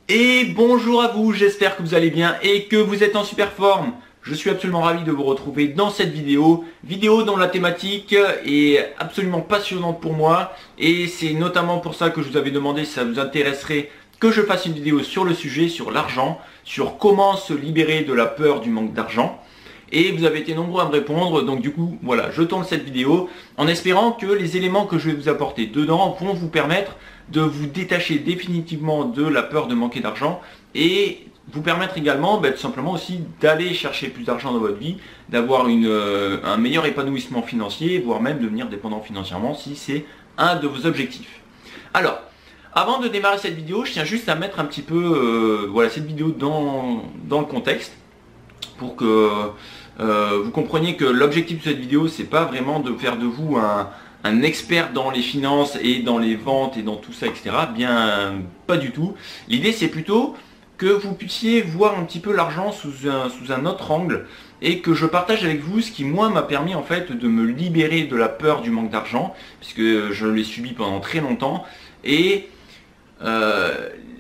Et bonjour à vous, j'espère que vous allez bien et que vous êtes en super forme. Je suis absolument ravi de vous retrouver dans cette vidéo dont la thématique est absolument passionnante pour moi. Et c'est notamment pour ça que je vous avais demandé si ça vous intéresserait que je fasse une vidéo sur le sujet, sur l'argent, sur comment se libérer de la peur du manque d'argent. Et vous avez été nombreux à me répondre, donc du coup, voilà, je tourne cette vidéo en espérant que les éléments que je vais vous apporter dedans vont vous permettre de vous détacher définitivement de la peur de manquer d'argent et vous permettre également tout simplement aussi d'aller chercher plus d'argent dans votre vie, d'avoir un meilleur épanouissement financier, voire même devenir dépendant financièrement si c'est un de vos objectifs. Alors, avant de démarrer cette vidéo, je tiens juste à mettre un petit peu voilà, cette vidéo dans le contexte pour que vous compreniez que l'objectif de cette vidéo, c'est pas vraiment de faire de vous un expert dans les finances et dans les ventes et dans tout ça, etc. Bien, pas du tout. L'idée, c'est plutôt que vous puissiez voir un petit peu l'argent sous un autre angle et que je partage avec vous ce qui, moi, m'a permis en fait de me libérer de la peur du manque d'argent, puisque je l'ai subi pendant très longtemps, et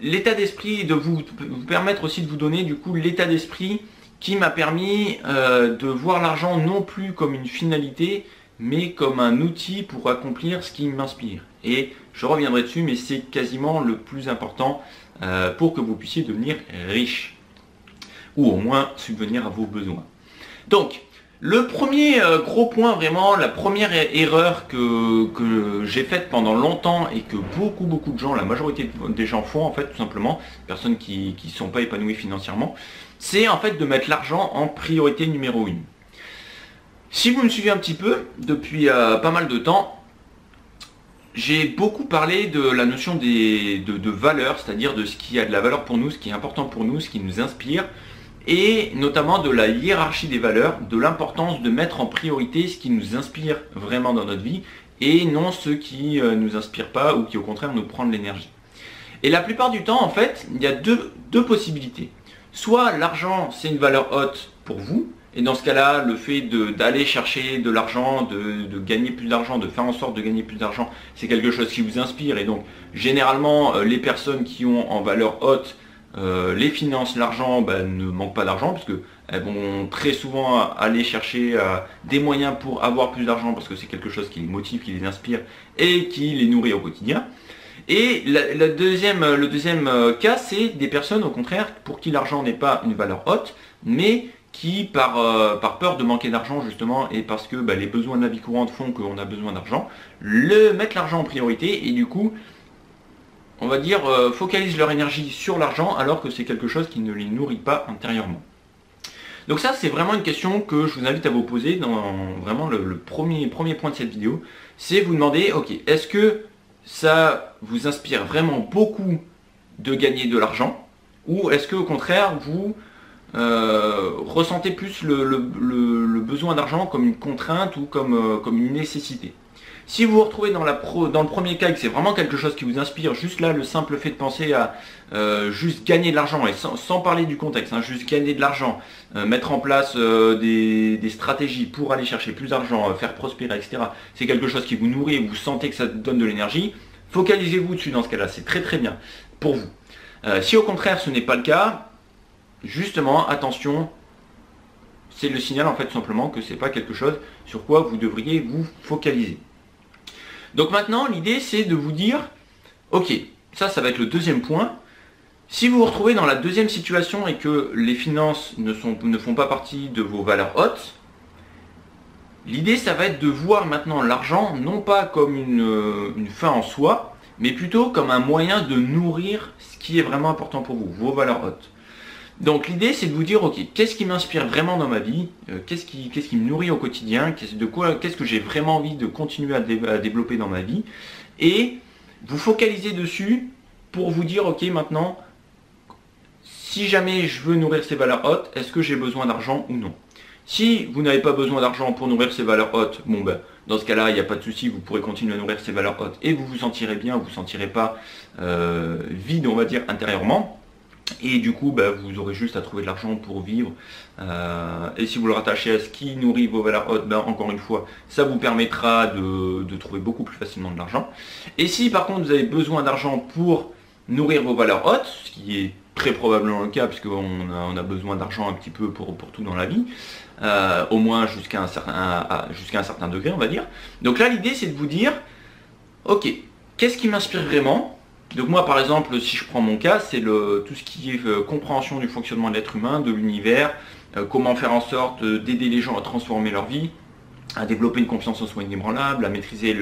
l'état d'esprit, de vous permettre aussi de vous donner du coup l'état d'esprit qui m'a permis de voir l'argent non plus comme une finalité, mais comme un outil pour accomplir ce qui m'inspire. Et je reviendrai dessus, mais c'est quasiment le plus important pour que vous puissiez devenir riche, ou au moins subvenir à vos besoins. Donc, le premier gros point, vraiment, la première erreur que j'ai faite pendant longtemps et que beaucoup de gens, la majorité des gens font en fait, tout simplement, personnes qui ne sont pas épanouies financièrement, c'est en fait de mettre l'argent en priorité numéro 1. Si vous me suivez un petit peu, depuis pas mal de temps, j'ai beaucoup parlé de la notion de valeur, c'est-à-dire de ce qui a de la valeur pour nous, ce qui est important pour nous, ce qui nous inspire, et notamment de la hiérarchie des valeurs, de l'importance de mettre en priorité ce qui nous inspire vraiment dans notre vie, et non ce qui ne nous inspire pas ou qui au contraire nous prend de l'énergie. Et la plupart du temps, en fait, il y a deux possibilités. Soit l'argent, c'est une valeur haute pour vous, et dans ce cas-là, le fait d'aller chercher de l'argent, de gagner plus d'argent, de faire en sorte de gagner plus d'argent, c'est quelque chose qui vous inspire. Et donc, généralement, les personnes qui ont en valeur haute les finances, l'argent, ne manquent pas d'argent, parce qu'elles vont très souvent aller chercher des moyens pour avoir plus d'argent, parce que c'est quelque chose qui les motive, qui les inspire, et qui les nourrit au quotidien. Et le deuxième cas, c'est des personnes au contraire pour qui l'argent n'est pas une valeur haute, mais qui par peur de manquer d'argent justement, et parce que les besoins de la vie courante font qu'on a besoin d'argent, mettent l'argent en priorité, et du coup, on va dire, focalisent leur énergie sur l'argent, alors que c'est quelque chose qui ne les nourrit pas intérieurement. Donc ça, c'est vraiment une question que je vous invite à vous poser dans vraiment le premier point de cette vidéo, c'est vous demander, ok, est-ce que ça vous inspire vraiment beaucoup de gagner de l'argent, ou est-ce que au contraire vous ressentez plus le besoin d'argent comme une contrainte ou comme une nécessité? Si vous vous retrouvez dans le premier cas et que c'est vraiment quelque chose qui vous inspire, juste là le simple fait de penser à juste gagner de l'argent, et sans parler du contexte, juste gagner de l'argent, mettre en place des stratégies pour aller chercher plus d'argent, faire prospérer, etc. C'est quelque chose qui vous nourrit et vous sentez que ça vous donne de l'énergie, focalisez-vous dessus dans ce cas-là, c'est très bien pour vous. Si au contraire ce n'est pas le cas, justement, attention, c'est le signal en fait tout simplement que c'est pas quelque chose sur quoi vous devriez vous focaliser. Donc maintenant, l'idée c'est de vous dire, ok, ça va être le deuxième point. Si vous vous retrouvez dans la deuxième situation et que les finances ne font pas partie de vos valeurs hautes, l'idée ça va être de voir maintenant l'argent non pas comme une fin en soi, mais plutôt comme un moyen de nourrir ce qui est vraiment important pour vous, vos valeurs hautes. Donc l'idée c'est de vous dire, ok, qu'est-ce qui m'inspire vraiment dans ma vie, qu'est-ce qui me nourrit au quotidien, qu'est-ce que j'ai vraiment envie de continuer à développer dans ma vie, et vous focalisez dessus pour vous dire, ok, maintenant, si jamais je veux nourrir ces valeurs hautes, est-ce que j'ai besoin d'argent ou non? Si vous n'avez pas besoin d'argent pour nourrir ces valeurs hautes, bon dans ce cas-là, il n'y a pas de souci, vous pourrez continuer à nourrir ces valeurs hautes et vous vous sentirez bien, vous ne vous sentirez pas vide, on va dire, intérieurement. Et du coup, vous aurez juste à trouver de l'argent pour vivre. Et si vous le rattachez à ce qui nourrit vos valeurs hautes, encore une fois, ça vous permettra de trouver beaucoup plus facilement de l'argent. Et si par contre vous avez besoin d'argent pour nourrir vos valeurs hautes, ce qui est très probablement le cas puisqu'on a besoin d'argent un petit peu pour tout dans la vie, au moins jusqu'à un certain degré on va dire. Donc là l'idée c'est de vous dire, ok, qu'est-ce qui m'inspire vraiment? Donc moi par exemple si je prends mon cas, c'est tout ce qui est compréhension du fonctionnement de l'être humain, de l'univers, comment faire en sorte d'aider les gens à transformer leur vie, à développer une confiance en soi inébranlable, à maîtriser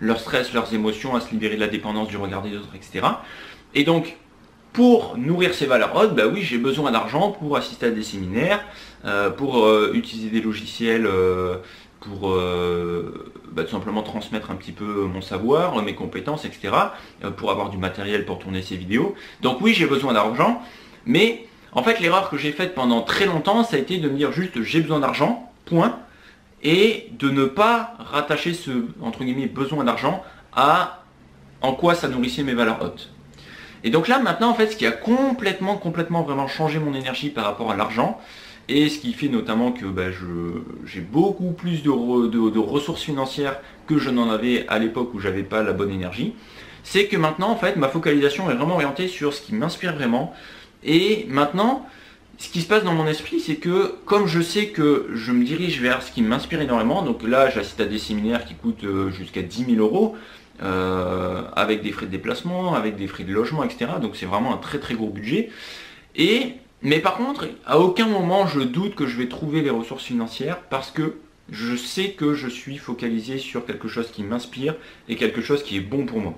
leur stress, leurs émotions, à se libérer de la dépendance du regard des autres, etc. Et donc, pour nourrir ces valeurs hautes, bah oui, j'ai besoin d'argent pour assister à des séminaires, pour utiliser des logiciels, pour tout simplement transmettre un petit peu mon savoir, mes compétences, etc. Pour avoir du matériel pour tourner ces vidéos. Donc oui, j'ai besoin d'argent, mais en fait, l'erreur que j'ai faite pendant très longtemps, ça a été de me dire juste j'ai besoin d'argent, point, et de ne pas rattacher ce, entre guillemets, besoin d'argent à en quoi ça nourrissait mes valeurs hautes. Et donc là, maintenant, en fait, ce qui a complètement vraiment changé mon énergie par rapport à l'argent, et ce qui fait notamment que j'ai beaucoup plus de ressources financières que je n'en avais à l'époque où j'avais pas la bonne énergie, c'est que maintenant, en fait, ma focalisation est vraiment orientée sur ce qui m'inspire vraiment. Et maintenant, ce qui se passe dans mon esprit, c'est que comme je sais que je me dirige vers ce qui m'inspire énormément, donc là j'assiste à des séminaires qui coûtent jusqu'à 10 000 €, avec des frais de déplacement, avec des frais de logement, etc. Donc c'est vraiment un très gros budget. Mais par contre, à aucun moment je doute que je vais trouver les ressources financières parce que je sais que je suis focalisé sur quelque chose qui m'inspire et quelque chose qui est bon pour moi.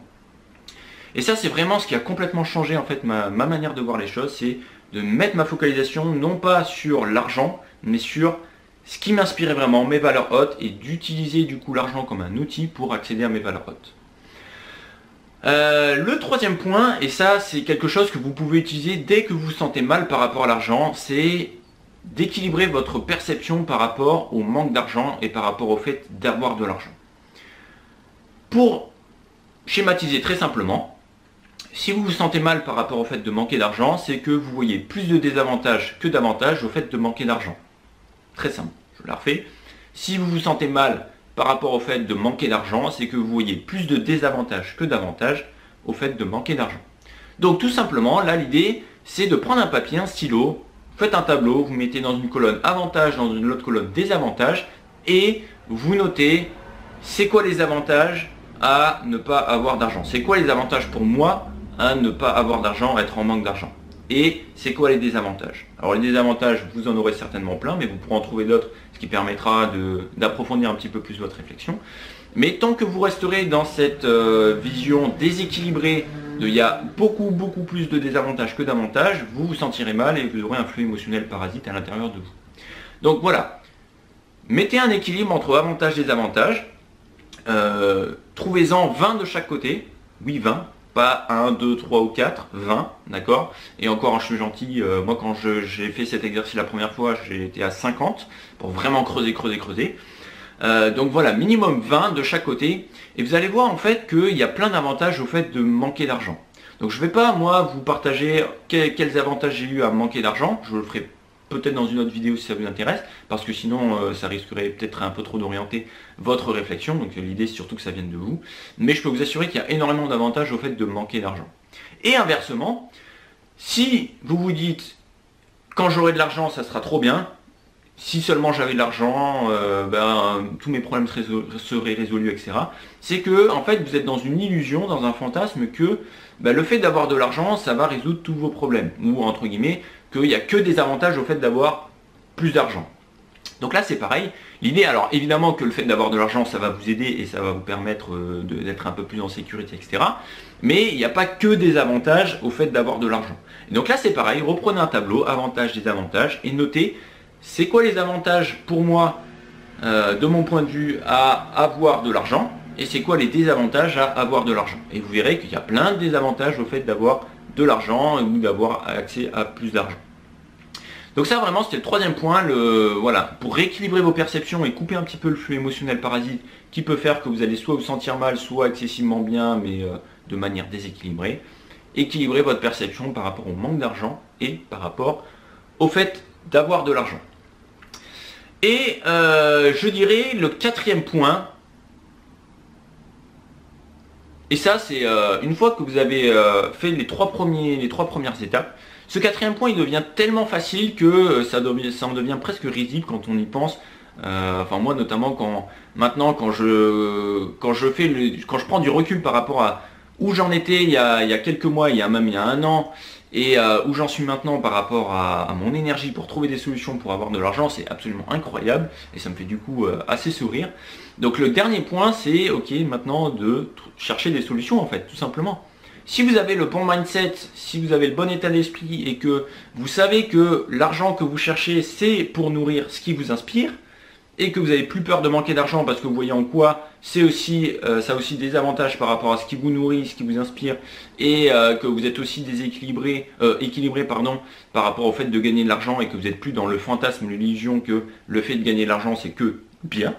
Et ça c'est vraiment ce qui a complètement changé en fait ma manière de voir les choses, c'est de mettre ma focalisation non pas sur l'argent, mais sur ce qui m'inspirait vraiment, mes valeurs hautes, et d'utiliser du coup l'argent comme un outil pour accéder à mes valeurs hautes. Le troisième point, et ça c'est quelque chose que vous pouvez utiliser dès que vous vous sentez mal par rapport à l'argent, c'est d'équilibrer votre perception par rapport au manque d'argent et par rapport au fait d'avoir de l'argent. Pour schématiser très simplement, si vous vous sentez mal par rapport au fait de manquer d'argent, c'est que vous voyez plus de désavantages que d'avantages au fait de manquer d'argent. Très simple, je la refais. Si vous vous sentez mal par rapport au fait de manquer d'argent, c'est que vous voyez plus de désavantages que d'avantages au fait de manquer d'argent. Donc tout simplement, là l'idée, c'est de prendre un papier, un stylo, faites un tableau, vous mettez dans une colonne avantages, dans une autre colonne désavantages, et vous notez c'est quoi les avantages à ne pas avoir d'argent. C'est quoi les avantages pour moi à ne pas avoir d'argent, être en manque d'argent. Et c'est quoi les désavantages? Alors les désavantages, vous en aurez certainement plein, mais vous pourrez en trouver d'autres, ce qui permettra d'approfondir un petit peu plus votre réflexion. Mais tant que vous resterez dans cette vision déséquilibrée, il y a beaucoup plus de désavantages que d'avantages, vous vous sentirez mal et vous aurez un flux émotionnel parasite à l'intérieur de vous. Donc voilà, mettez un équilibre entre avantages et désavantages, trouvez-en 20 de chaque côté, oui 20, pas 1, 2, 3 ou 4, 20, d'accord? Et encore, je suis gentil, moi quand j'ai fait cet exercice la première fois, j'ai été à 50, pour vraiment creuser. Donc voilà, minimum 20 de chaque côté, et vous allez voir en fait qu'il y a plein d'avantages au fait de manquer d'argent. Donc je ne vais pas, moi, vous partager quels avantages j'ai eu à manquer d'argent, je le ferai peut-être dans une autre vidéo si ça vous intéresse, parce que sinon ça risquerait peut-être un peu trop d'orienter votre réflexion, donc l'idée c'est surtout que ça vienne de vous, mais je peux vous assurer qu'il y a énormément d'avantages au fait de manquer d'argent. Et inversement, si vous vous dites, quand j'aurai de l'argent ça sera trop bien, si seulement j'avais de l'argent, tous mes problèmes seraient résolus, etc. C'est que en fait vous êtes dans une illusion, dans un fantasme que le fait d'avoir de l'argent, ça va résoudre tous vos problèmes, ou entre guillemets, qu'il n'y a que des avantages au fait d'avoir plus d'argent. Donc là c'est pareil, l'idée, alors évidemment que le fait d'avoir de l'argent ça va vous aider et ça va vous permettre d'être un peu plus en sécurité, etc. Mais il n'y a pas que des avantages au fait d'avoir de l'argent. Et donc là c'est pareil, reprenez un tableau, avantages, désavantages, et notez c'est quoi les avantages pour moi, de mon point de vue, à avoir de l'argent, et c'est quoi les désavantages à avoir de l'argent. Et vous verrez qu'il y a plein de désavantages au fait d'avoir de l'argent ou d'avoir accès à plus d'argent. Donc ça vraiment c'était le troisième point, voilà, pour rééquilibrer vos perceptions et couper un petit peu le flux émotionnel parasite qui peut faire que vous allez soit vous sentir mal, soit excessivement bien, mais de manière déséquilibrée. Équilibrer votre perception par rapport au manque d'argent et par rapport au fait d'avoir de l'argent. Et je dirais le quatrième point, Et ça, c'est une fois que vous avez fait les trois premières étapes, ce quatrième point, il devient tellement facile que ça en devient presque risible quand on y pense. Enfin moi notamment maintenant quand je prends du recul par rapport à où j'en étais il y a quelques mois, il y a un an, et où j'en suis maintenant par rapport à mon énergie pour trouver des solutions pour avoir de l'argent, c'est absolument incroyable et ça me fait du coup assez sourire. Donc le dernier point, c'est ok maintenant de chercher des solutions en fait, tout simplement. Si vous avez le bon mindset, si vous avez le bon état d'esprit et que vous savez que l'argent que vous cherchez, c'est pour nourrir ce qui vous inspire, et que vous n'avez plus peur de manquer d'argent parce que vous voyez en quoi c'est aussi, ça a aussi des avantages par rapport à ce qui vous nourrit, ce qui vous inspire, et que vous êtes aussi équilibré par rapport au fait de gagner de l'argent et que vous n'êtes plus dans le fantasme, l'illusion que le fait de gagner de l'argent c'est que bien.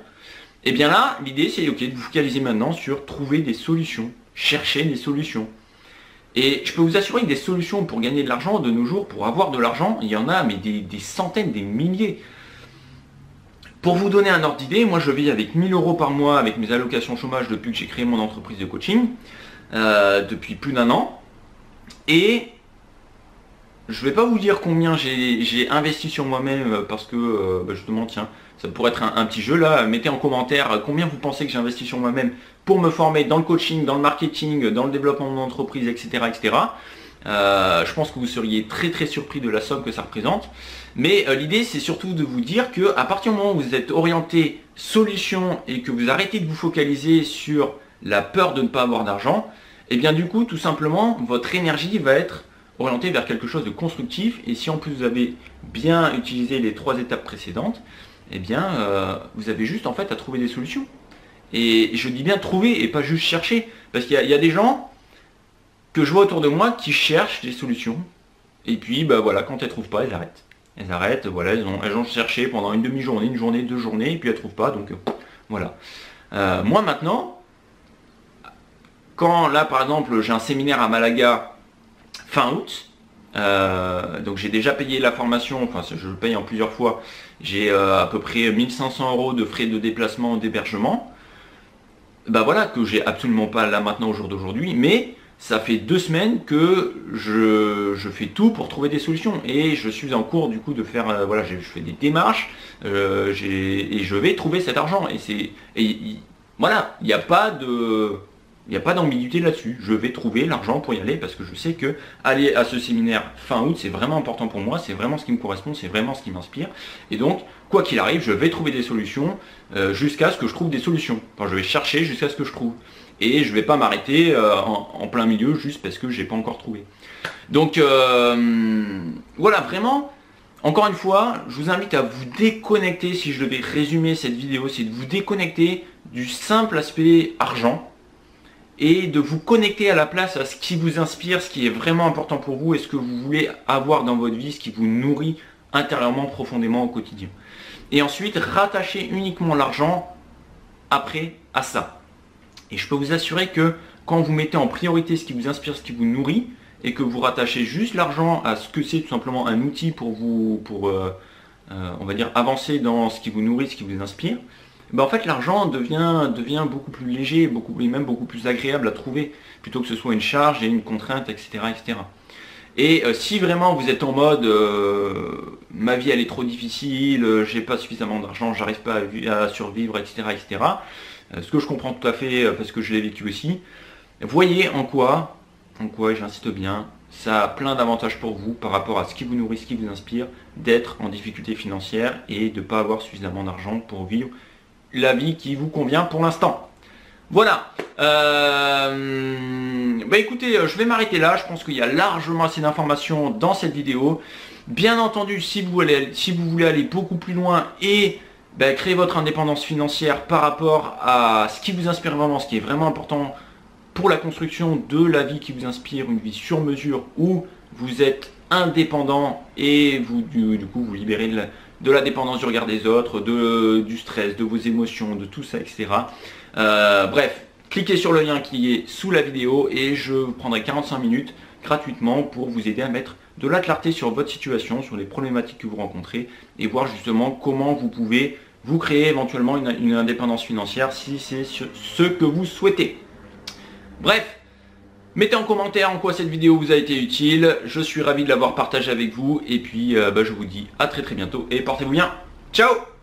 Et bien là, l'idée c'est ok de vous focaliser maintenant sur trouver des solutions, chercher des solutions. Et je peux vous assurer que des solutions pour gagner de l'argent de nos jours, pour avoir de l'argent, il y en a mais des centaines, des milliers. Pour vous donner un ordre d'idée, moi je vis avec 1000 € par mois avec mes allocations chômage depuis que j'ai créé mon entreprise de coaching, depuis plus d'1 an. Et je ne vais pas vous dire combien j'ai investi sur moi-même parce que justement, tiens, ça pourrait être un petit jeu là. Mettez en commentaire combien vous pensez que j'ai investi sur moi-même pour me former dans le coaching, dans le marketing, dans le développement de mon entreprise, etc. etc. Je pense que vous seriez très très surpris de la somme que ça représente. Mais l'idée c'est surtout de vous dire que à partir du moment où vous êtes orienté solution et que vous arrêtez de vous focaliser sur la peur de ne pas avoir d'argent, et bien du coup tout simplement votre énergie va être orientée vers quelque chose de constructif. Et si en plus vous avez bien utilisé les 3 étapes précédentes, et bien vous avez juste en fait à trouver des solutions. Et je dis bien trouver et pas juste chercher, parce qu'il y a des gens que je vois autour de moi qui cherchent des solutions et puis voilà, quand elles ne trouvent pas, elles arrêtent. Elles arrêtent, voilà, elles ont cherché pendant une demi-journée, une journée, 2 journées, et puis elles ne trouvent pas, donc voilà. Moi maintenant, quand là par exemple j'ai un séminaire à Malaga fin août, donc j'ai déjà payé la formation, enfin je le paye en plusieurs fois, j'ai à peu près 1500 € de frais de déplacement, d'hébergement, voilà, que j'ai absolument pas là maintenant au jour d'aujourd'hui, mais ça fait 2 semaines que je fais tout pour trouver des solutions et je suis en cours du coup de faire, voilà, je fais des démarches et je vais trouver cet argent voilà, il n'y a pas d'ambiguïté là-dessus. Je vais trouver l'argent pour y aller parce que je sais que aller à ce séminaire fin août c'est vraiment important pour moi, c'est vraiment ce qui me correspond, c'est vraiment ce qui m'inspire et donc quoi qu'il arrive je vais trouver des solutions jusqu'à ce que je trouve des solutions. Enfin, je vais chercher jusqu'à ce que je trouve. Et je ne vais pas m'arrêter en plein milieu juste parce que je n'ai pas encore trouvé. Donc voilà, vraiment, encore une fois, je vous invite à vous déconnecter, si je devais résumer cette vidéo, c'est de vous déconnecter du simple aspect argent et de vous connecter à la place à ce qui vous inspire, ce qui est vraiment important pour vous et ce que vous voulez avoir dans votre vie, ce qui vous nourrit intérieurement, profondément au quotidien. Et ensuite, rattacher uniquement l'argent après à ça. Et je peux vous assurer que quand vous mettez en priorité ce qui vous inspire, ce qui vous nourrit, et que vous rattachez juste l'argent à ce que c'est tout simplement un outil pour on va dire, avancer dans ce qui vous nourrit, ce qui vous inspire, en fait l'argent devient beaucoup plus léger, et même beaucoup plus agréable à trouver, plutôt que ce soit une charge et une contrainte, etc. etc. Et si vraiment vous êtes en mode ma vie elle est trop difficile, j'ai pas suffisamment d'argent, j'arrive pas à survivre, etc. etc. Ce que je comprends tout à fait parce que je l'ai vécu aussi. Voyez en quoi, j'insiste bien, ça a plein d'avantages pour vous par rapport à ce qui vous nourrit, ce qui vous inspire, d'être en difficulté financière et de ne pas avoir suffisamment d'argent pour vivre la vie qui vous convient pour l'instant. Voilà. Écoutez, je vais m'arrêter là. Je pense qu'il y a largement assez d'informations dans cette vidéo. Bien entendu, si vous voulez aller beaucoup plus loin et créer votre indépendance financière par rapport à ce qui vous inspire vraiment, ce qui est vraiment important pour la construction de la vie qui vous inspire, une vie sur mesure où vous êtes indépendant et vous du coup vous libérez de la dépendance du regard des autres, du stress, de vos émotions, de tout ça, etc. Bref, cliquez sur le lien qui est sous la vidéo et je prendrai 45 minutes gratuitement pour vous aider à mettre de la clarté sur votre situation, sur les problématiques que vous rencontrez et voir justement comment vous pouvez vous créer éventuellement une indépendance financière si c'est ce que vous souhaitez. Bref, mettez en commentaire en quoi cette vidéo vous a été utile. Je suis ravi de l'avoir partagé avec vous. Et puis je vous dis à très bientôt et portez-vous bien. Ciao!